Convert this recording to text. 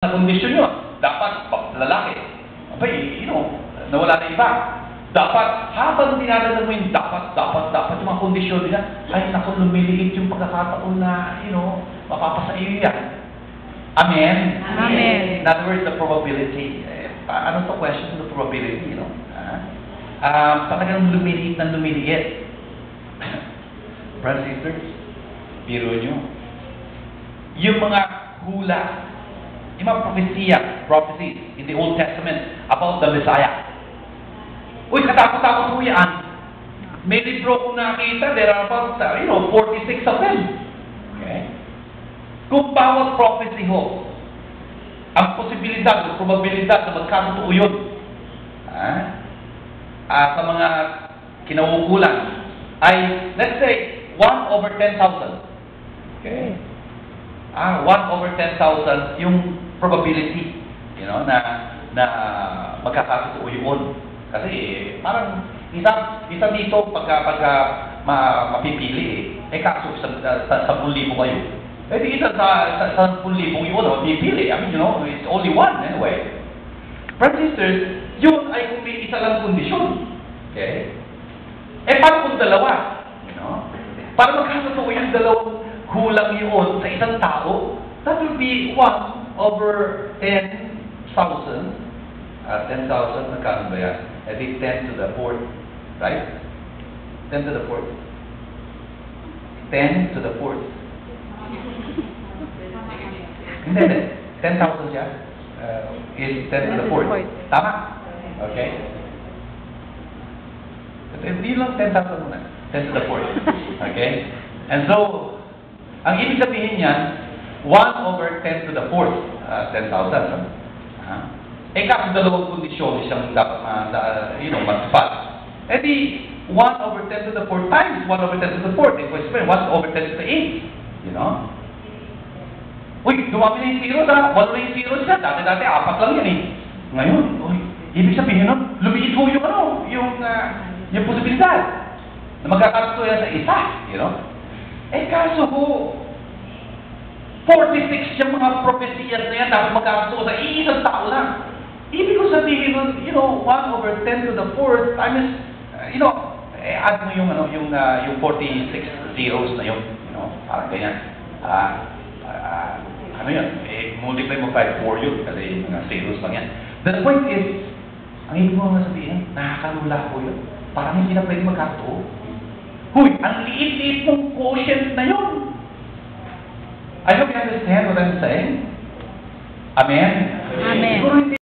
na kondisyon yun. Dapat lalaki. Abay, nawala na iba. Dapat, habang dinadala mo yung dapat yung mga kondisyon nila, ay naku, lumiliit yung pagkakataon na, mapapasa iyo yan. Amen? Amen. In other words, the probability. Ano to question to the probability, talagang lumiliit na lumiliit. Brothers and sisters, biro nyo. Yung mga hula, yung mga prophecies in the Old Testament about the Messiah. Uy, katakot-takot po yan. May libro kong nakita, there are about, 46 of them. Okay? Kung bawat prophecy ho, ang posibilidad, ang probabilidad na magkatotoo yun, sa mga kinauukulan, ay, let's say, 1/10,000. Okay? 1/10,000 yung probability, na magkakatotoo yun. Kasi parang isa dito pagka mapipili kaso sa 10,000 kayo. Di isa sa 10,000 yun mapipili. I mean, it's only one anyway. Brothers and sisters, yun ay kung may isa lang kondisyon. Okay? Paano kung dalawa? Para magkakatotoo yung dalawang hulang yun sa isang tao, that will be 1/10,000. 10,000, magkano ba yan? I think 10 to the 4th, right? 10 to the 4th. 10 to the 4th. Hindi. 10,000 siya. Is 10 to the 4th. Tama? Okay. Hindi lang 10,000 muna. 10 to the 4th. Okay? And so, ang ibig sabihin niyan, 1/10 to the 4th. 10,000. Kaso dalawang kondisyon siyang dapat matupad. Di 1/10 to the 4th times 1/10 to the 4th. Pwede 1/10 to the 8th. Uy, dumami na yung zeros ha. 1 na yung zeros siya. Dati 4 lang yan Ngayon, ibig sabihin nun, lumiit ho yung posibilidad na magkakatotoo yan sa isa. Kaso ho, 46 yung mga propesiyas na yan dapat magkakatotoo sa iisang tao lang. Ibig ko sabihin nun, 1/10 to the 4th times, add mo yung 46 zeros na yun. Parang ganyan. Multiply mo 4 yun, kasi mga zeros lang yan. The point is, ang ibig mo nga sabihin, nakakalula ko yun. Parang hindi na pwede magkatotoo. Huy, ang liit-liit mong quotient na yun. I hope you understand what I'm saying. Amen? Amen. Siguro hindi